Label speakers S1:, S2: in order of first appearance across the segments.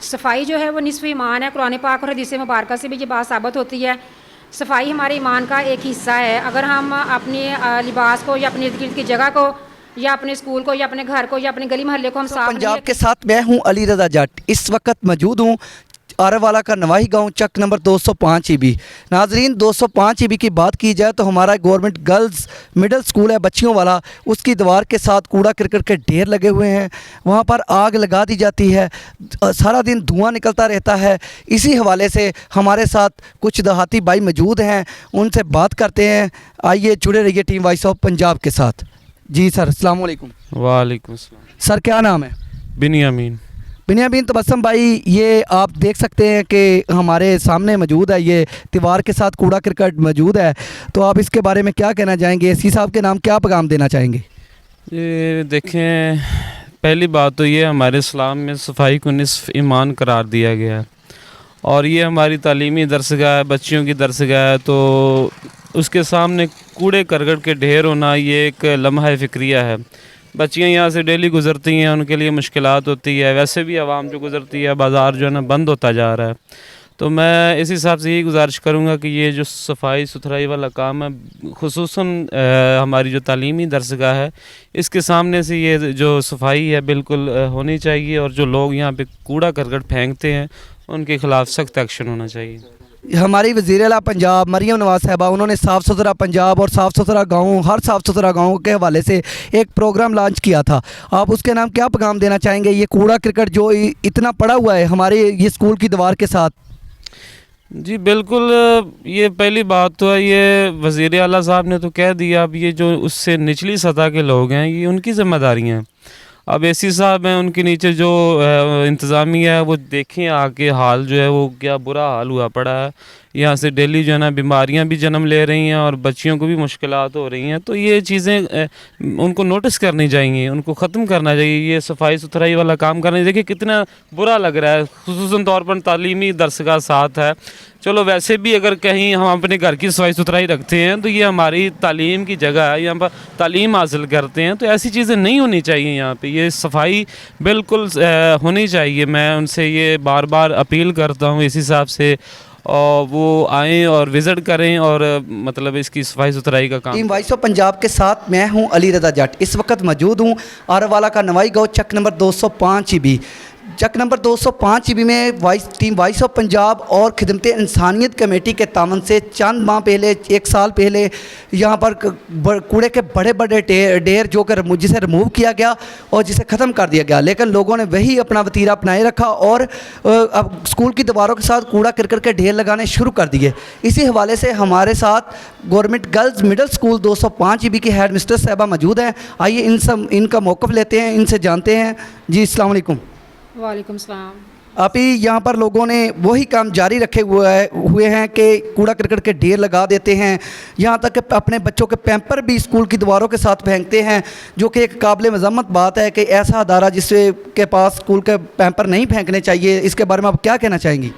S1: सफ़ाई जो है वो निस्फ़ ईमान है। कुरान पाक और हदीस मुबारक से भी ये बात साबित होती है। सफ़ाई हमारे ईमान का एक हिस्सा है। अगर हम अपने लिबास को या अपने इर्द गिर्द की जगह को या अपने स्कूल को या अपने घर को या अपने गली मोहल्ले को हम साफ नहीं
S2: पंजाब के
S1: रखें।
S2: साथ मैं हूं अली रज़ा जट। इस वक्त मौजूद हूं आरावाला का नवाही गांव, चक नंबर 205 ईबी। नाजरीन, 205 ईबी की बात की जाए तो हमारा गवर्नमेंट गर्ल्स मिडिल स्कूल है बच्चियों वाला, उसकी दीवार के साथ कूड़ा करकट के ढेर लगे हुए हैं। वहां पर आग लगा दी जाती है, सारा दिन धुआं निकलता रहता है। इसी हवाले से हमारे साथ कुछ देहाती भाई मौजूद हैं, उनसे बात करते हैं। आइए जुड़े रहिए टीम वॉइस ऑफ पंजाब के साथ। जी सर, अस्सलाम वालेकुम।
S3: वालेकुम अस्सलाम।
S2: सर क्या नाम है?
S3: बिनियामीन।
S2: बिनियामीन तबस्सुम भाई, ये आप देख सकते हैं कि हमारे सामने मौजूद है, ये दीवार के साथ कूड़ा करकट मौजूद है, तो आप इसके बारे में क्या कहना चाहेंगे? एसपी साहब के नाम क्या पैगाम देना चाहेंगे?
S3: ये देखें, पहली बात तो ये हमारे इस्लाम में सफाई को निस्फ़ ईमान करार दिया गया है और ये हमारी तालीमी दरसगाह है, बच्चियों की दरसगाह है, तो उसके सामने कूड़े करकट के ढेर होना ये एक लम्हा फ़िक्रिया है। बच्चियाँ यहाँ से डेली गुज़रती हैं, उनके लिए मुश्किलात होती है। वैसे भी आवाम जो गुज़रती है, बाज़ार जो है ना बंद होता जा रहा है। तो मैं इस हिसाब से यही गुजारिश करूँगा कि ये जो सफाई सुथराई वाला काम है, खुसूसन हमारी जो तालीमी दरसगाह है, इसके सामने से ये जो सफाई है बिल्कुल होनी चाहिए और जो लोग यहाँ पे कूड़ा करकट फेंकते हैं उनके ख़िलाफ़ सख्त एक्शन होना चाहिए।
S2: हमारी वज़ीर आला पंजाब मरियम नवाज़ साहबा, उन्होंने साफ़ सुथरा पंजाब और साफ़ सुथरा गाँव, हर साफ़ सुथरा गाँव के हवाले से एक प्रोग्राम लॉन्च किया था। आप उसके नाम क्या पैगाम देना चाहेंगे? ये कूड़ा करकट जो इतना पड़ा हुआ है हमारे ये स्कूल की दीवार के साथ।
S3: जी बिल्कुल, ये पहली बात तो है, ये वज़ीर आला साहब ने तो कह दिया। अब ये जो उससे निचली सतह के लोग हैं ये उनकी ज़िम्मेदारी हैं। अब एसी साहब हैं, उनके नीचे जो इंतज़ामिया है वो देखें आके हाल जो है वो क्या बुरा हाल हुआ पड़ा है। यहाँ से डेली जो है ना बीमारियाँ भी जन्म ले रही हैं और बच्चियों को भी मुश्किलात हो रही हैं। तो ये चीज़ें उनको नोटिस करनी चाहिए, उनको ख़त्म करना चाहिए। ये सफाई सुथराई वाला काम करना, देखिए कितना बुरा लग रहा है, खुसूसन तौर पर तालीमी दरसगाह साथ है। चलो वैसे भी अगर कहीं हम अपने घर की सफाई सुथराई रखते हैं तो ये हमारी तालीम की जगह है, यहाँ पर तालीम हासिल करते हैं, तो ऐसी चीज़ें नहीं होनी चाहिए। यहाँ पे ये सफाई बिल्कुल होनी चाहिए। मैं उनसे ये बार बार अपील करता हूँ इस हिसाब से, और वो आएँ और विज़िट करें और मतलब इसकी सफाई सुथराई का काम।
S2: टीम वॉइस ऑफ पंजाब के साथ मैं हूं अली रज़ा जट। इस वक्त मौजूद हूं आरावाला का नवाही गाँव, चक नंबर 205 ईबी। चक नंबर 205 ईबी में टीम वॉइस ऑफ पंजाब और खिदमत इंसानियत कमेटी के तावन से चंद माह पहले, एक साल पहले, यहाँ पर कूड़े के बड़े बड़े ढेर जो कि जिसे रिमूव किया गया और जिसे ख़त्म कर दिया गया, लेकिन लोगों ने वही अपना वतीरा अपनाए रखा और अब स्कूल की दीवारों के साथ कूड़ा करकट के ढेर लगाने शुरू कर दिए। इसी हवाले से हमारे साथ government girls middle school 205 EB की हेड मिस्ट्रेस साहबा मौजूद हैं। आइए इनका मौक़िफ़ लेते हैं, इनसे जानते हैं। जी अस्सलाम वालेकुम।
S1: वालेकुम सलाम।
S2: आप ही यहाँ पर लोगों ने वही काम जारी रखे हुए हैं कि कूड़ा करकट के ढेर लगा देते हैं, यहाँ तक कि अपने बच्चों के पैम्पर भी स्कूल की दीवारों के साथ फेंकते हैं, जो कि एक काबिल मज़म्मत बात है कि ऐसा अदारा जिसके के पास स्कूल के पैम्पर नहीं फेंकने चाहिए। इसके बारे में आप क्या कहना चाहेंगी?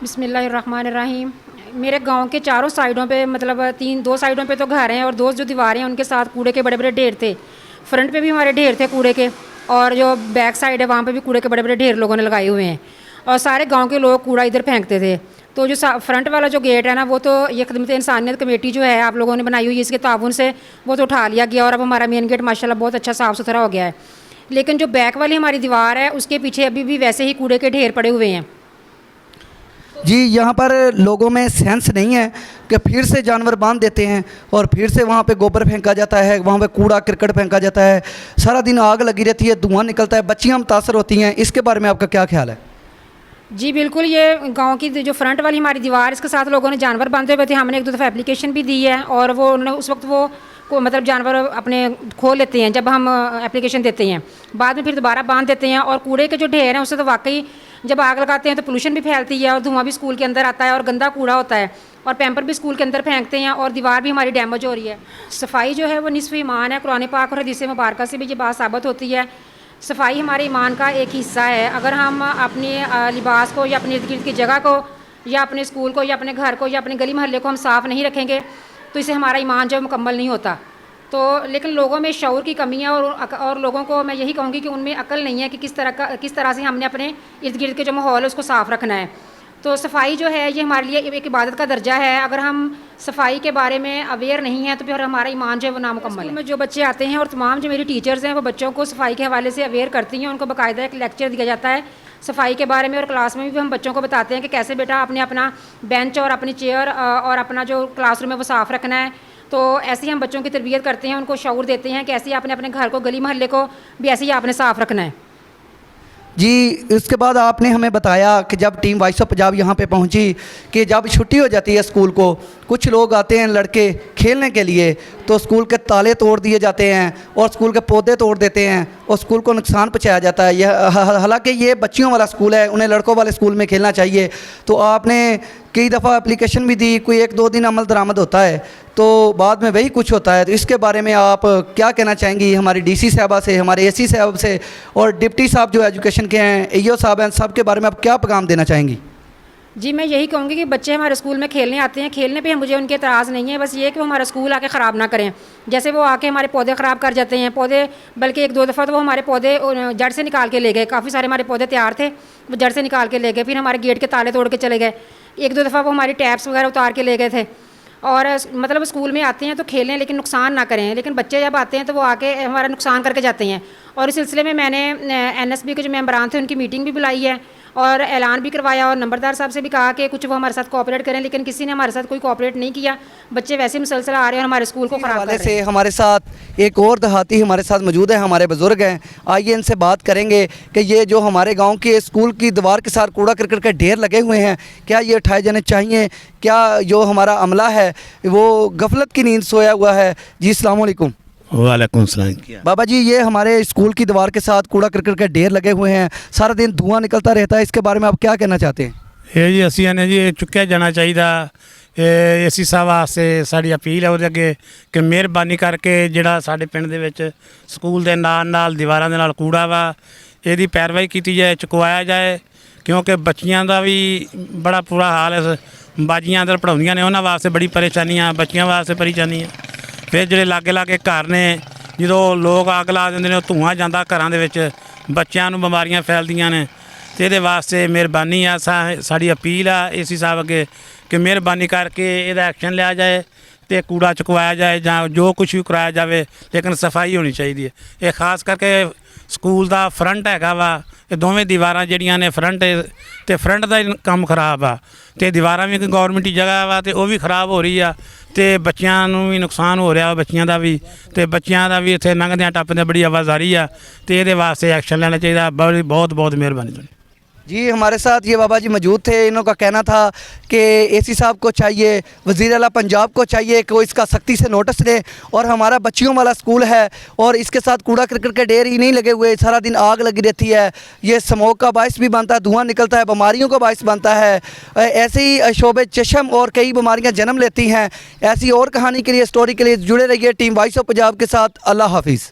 S1: बिस्मिल्लाहिर्रहमानिर्रहीम। मेरे गांव के चारों साइडों पे, मतलब दो साइडों पे तो घर हैं और दो जो दीवारें हैं उनके साथ कूड़े के बड़े बड़े ढेर थे। फ्रंट पे भी हमारे ढेर थे कूड़े के, और जो बैक साइड है वहाँ पे भी कूड़े के बड़े बड़े ढेर लोगों ने लगाए हुए हैं और सारे गांव के लोग कूड़ा इधर फेंकते थे। तो जो फ्रंट वाला जो गेट है ना, वो तो ये खिदमत इंसानियत कमेटी जो है आप लोगों ने बनाई हुई है, इसके ताउन से वो तो उठा लिया गया और अब हमारा मेन गेट माशाल्लाह बहुत अच्छा साफ़ सुथरा हो गया है। लेकिन जो बैक वाली हमारी दीवार है उसके पीछे अभी भी वैसे ही कूड़े के ढेर पड़े हुए हैं।
S2: जी, यहाँ पर लोगों में सेंस नहीं है कि फिर से जानवर बांध देते हैं और फिर से वहाँ पे गोबर फेंका जाता है, वहाँ पे कूड़ा करकट फेंका जाता है, सारा दिन आग लगी रहती है, धुआं निकलता है, बच्चियाँ मुतासर होती हैं। इसके बारे में आपका क्या ख्याल है?
S1: जी बिल्कुल, ये गांव की जो फ्रंट वाली हमारी दीवार, इसके साथ लोगों ने जानवर बांधे हुए थे। हमने एक दो दफ़ा एप्लीकेशन भी दी है और वो उन्होंने उस वक्त वो को मतलब जानवर अपने खोल लेते हैं जब हम एप्लीकेशन देते हैं, बाद में फिर दोबारा बांध देते हैं। और कूड़े के जो ढेर हैं उससे तो वाकई जब आग लगाते हैं तो पोल्यूशन भी फैलती है और धुआं भी स्कूल के अंदर आता है और गंदा कूड़ा होता है और पैम्पर भी स्कूल के अंदर फेंकते हैं और दीवार भी हमारी डैमेज हो रही है। सफाई जो है वो निस्फ़ ईमान है। कुरान पाक और हदीस मुबारक से भी ये बात साबित होती है। सफाई हमारे ईमान का एक हिस्सा है। अगर हम अपने लिबास को या अपने इर्द गिर्द की जगह को या अपने स्कूल को या अपने घर को या अपने गली मोहल्ले को हम साफ़ नहीं रखेंगे तो इससे हमारा ईमान जो मुकम्मल नहीं होता। तो लेकिन लोगों में शऊर की कमी है और लोगों को मैं यही कहूँगी कि उनमें अकल नहीं है कि किस तरह से हमने अपने इर्द गिर्द के जो माहौल है उसको साफ़ रखना है। तो सफाई जो है ये हमारे लिए एक इबादत का दर्जा है। अगर हम सफाई के बारे में अवेयर नहीं है तो फिर हमारा ईमान जो है वो नामुकम्मल है। में जो बच्चे आते हैं और तमाम जो मेरी टीचर्स हैं वो बच्चों को सफाई के हवाले से अवेयर करती हैं। उनको बाकायदा एक लेक्चर दिया जाता है सफाई के बारे में और क्लास में भी हम बच्चों को बताते हैं कि कैसे बेटा आपने अपना बेंच और अपनी चेयर और अपना जो क्लासरूम है वो साफ़ रखना है। तो ऐसे ही हम बच्चों की तरबियत करते हैं, उनको शऊर देते हैं कि ऐसे ही आपने अपने घर को, गली मोहल्ले को भी ऐसे ही आपने साफ़ रखना है।
S2: जी, इसके बाद आपने हमें बताया कि जब टीम वॉइस ऑफ पंजाब यहाँ पे पहुँची कि जब छुट्टी हो जाती है स्कूल को, कुछ लोग आते हैं लड़के खेलने के लिए तो स्कूल के ताले तोड़ दिए जाते हैं और स्कूल के पौधे तोड़ देते हैं और स्कूल को नुकसान पहुँचाया जाता है। यह हालांकि ये बच्चियों वाला स्कूल है, उन्हें लड़कों वाले स्कूल में खेलना चाहिए। तो आपने कई दफ़ा एप्लीकेशन भी दी, कोई 1-2 दिन अमल दरामद होता है तो बाद में वही कुछ होता है। तो इसके बारे में आप क्या कहना चाहेंगी हमारी डीसी साहबा से, हमारे एसी साहब से और डिप्टी साहब जो एजुकेशन के हैं, ईओ साहब हैं, सब के बारे में आप क्या पैगाम देना चाहेंगी?
S1: जी, मैं यही कहूँगी कि बच्चे हमारे स्कूल में खेलने आते हैं, खेलने पे मुझे उनके एतराज़ नहीं है, बस ये कि वो हमारा स्कूल आके ख़राब ना करें। जैसे वो आके हमारे पौधे ख़राब कर जाते हैं, पौधे बल्कि 1-2 दफ़ा तो वो हमारे पौधे जड़ से निकाल के ले गए। काफ़ी सारे हमारे पौधे तैयार थे, वो जड़ से निकाल के ले गए। फिर हमारे गेट के ताले तोड़ के चले गए। 1-2 दफ़ा वो हमारी टैप्स वगैरह उतार के ले गए थे। और मतलब स्कूल में आते हैं तो खेलें लेकिन नुकसान ना करें। लेकिन बच्चे जब आते हैं तो वो आके हमारा नुकसान करके जाते हैं। और इस सिलसिले में मैंने एनएसबी के जो मेंबरान थे उनकी मीटिंग भी बुलाई है और ऐलान भी करवाया और नंबरदार साहब से भी कहा कि कुछ वो हमारे साथ कोऑपरेट करें, लेकिन किसी ने हमारे साथ कोई कोऑपरेट नहीं किया। बच्चे वैसे मुसलसल आ रहे हैं और हमारे स्कूल को ख़राब कर रहे हैं।
S2: से हमारे साथ एक और देहाती हमारे साथ मौजूद है, हमारे बुज़ुर्ग हैं। आइए इनसे बात करेंगे कि ये जो हमारे गांव के स्कूल की दीवार के साथ कूड़ा करकट के ढेर लगे हुए हैं, क्या ये उठाए जाने चाहिए? क्या जो हमारा अमला है वो गफलत की नींद सोया हुआ है? जी, अस्सलाम वालेकुम।
S4: वालेकुम सलाम।
S2: बाबा जी, ये हमारे स्कूल की दीवार के साथ कूड़ा करकट के ढेर लगे हुए हैं, सारा दिन धुआं निकलता रहता है, इसके बारे में आप क्या कहना चाहते हैं?
S4: ਇਹ ਜੀ ਅਸੀਂ ਨੇ ਜੀ ਇਹ ਚੁੱਕਿਆ ਜਾਣਾ ਚਾਹੀਦਾ। ਏਸੀ ਸਾਹਿਬ ਵਾਸਤੇ ਸਾਡੀ ਅਪੀਲ ਹੈ ਉਹਦੇ ਅੱਗੇ ਕਿ ਮਿਹਰਬਾਨੀ ਕਰਕੇ ਜਿਹੜਾ ਸਾਡੇ ਪਿੰਡ ਦੇ ਵਿੱਚ ਸਕੂਲ ਦੇ ਨਾਲ ਦੀਵਾਰਾਂ ਦੇ ਨਾਲ ਕੂੜਾ ਵਾ ਇਹਦੀ ਪੈਰਵਾਈ ਕੀਤੀ ਜਾਏ, ਚੁਕਵਾਇਆ ਜਾਏ, ਕਿਉਂਕਿ ਬੱਚੀਆਂ ਦਾ ਵੀ ਬੜਾ ਬੁਰਾ ਹਾਲ ਹੈ। ਬਾਜੀਆਂ ਅੰਦਰ ਪੜਾਉਂਦੀਆਂ ਨੇ, ਉਹਨਾਂ ਵਾਸਤੇ ਬੜੀ ਪਰੇਸ਼ਾਨੀਆਂ, ਬੱਚੀਆਂ ਵਾਸਤੇ ਪਰੇਸ਼ਾਨੀਆਂ। ਫਿਰ ਜਿਹੜੇ ਲਾਗੇ ਘਰ ਨੇ, ਜਦੋਂ ਲੋਕ ਅੱਗ ਲਾ ਦਿੰਦੇ ਨੇ, ਉਹ ਧੂੰਆਂ ਜਾਂਦਾ ਘਰਾਂ ਦੇ ਵਿੱਚ, ਬੱਚਿਆਂ ਨੂੰ ਬਿਮਾਰੀਆਂ ਫੈਲਦੀਆਂ ਨੇ। ਤੇ ਇਹਦੇ ਵਾਸਤੇ ਮਿਹਰਬਾਨੀ ਆ, ਸਾਡੀ ਅਪੀਲ ਆ ਏਸੀ ਸਾਹਿਬ ਅੱਗੇ ਕਿ ਮਿਹਰਬਾਨੀ ਕਰਕੇ ਇਹਦਾ ਐਕਸ਼ਨ ਲਿਆ ਜਾਏ ਤੇ ਕੂੜਾ ਚੁਕਵਾਇਆ ਜਾਏ ਜਾਂ ਜੋ ਕੁਝ ਵੀ ਕਰਾਇਆ ਜਾਵੇ, ਲੇਕਿਨ ਸਫਾਈ ਹੋਣੀ ਚਾਹੀਦੀ ਹੈ। ਇਹ ਖਾਸ ਕਰਕੇ ਸਕੂਲ ਦਾ ਫਰੰਟ ਹੈਗਾ ਵਾ, ਇਹ ਦੋਵੇਂ ਦੀਵਾਰਾਂ ਜਿਹੜੀਆਂ ਨੇ ਫਰੰਟ ਤੇ ਫਰੰਟ ਦਾ ਹੀ ਕੰਮ ਖਰਾਬ ਆ ਤੇ ਦੀਵਾਰਾਂ ਵੀ ਗੌਰਮੈਂਟੀ ਜਗ੍ਹਾ ਵਾ ਤੇ ਉਹ ਵੀ ਖਰਾਬ ਹੋ ਰਹੀ ਆ ਤੇ ਬੱਚਿਆਂ ਨੂੰ ਵੀ ਨੁਕਸਾਨ ਹੋ ਰਿਹਾ, ਬੱਚਿਆਂ ਦਾ ਵੀ ਤੇ ਬੱਚਿਆਂ ਦਾ ਵੀ ਇੱਥੇ ਲੰਘਦਿਆਂ ਟੱਪਦਿਆਂ ਬੜੀ ਆਵਾਜ਼ ਆ ਰਹੀ ਆ ਤੇ ਇਹਦੇ ਵਾਸਤੇ ਐਕਸ਼ਨ ਲੈਣਾ ਚਾਹੀਦਾ। बहुत बहुत मेहरबानी ਤੁਹਾਡੀ।
S2: जी, हमारे साथ ये बाबा जी मौजूद थे। इन्हों का कहना था कि एसी साहब को चाहिए, वज़ीर आला पंजाब को चाहिए कि वो इसका सख्ती से नोटिस ले। और हमारा बच्चियों वाला स्कूल है और इसके साथ कूड़ा करकट के ढेर ही नहीं लगे हुए, सारा दिन आग लगी रहती है, ये स्मोक का बायस भी बनता है, धुआं निकलता है, बीमारियों का बायस बनता है। ऐसे ही शोबे चशम और कई बीमारियाँ जन्म लेती हैं। ऐसी और कहानी के लिए, स्टोरी के लिए जुड़े रहिए टीम वॉइस ऑफ पंजाब के साथ। अल्लाह हाफिज़।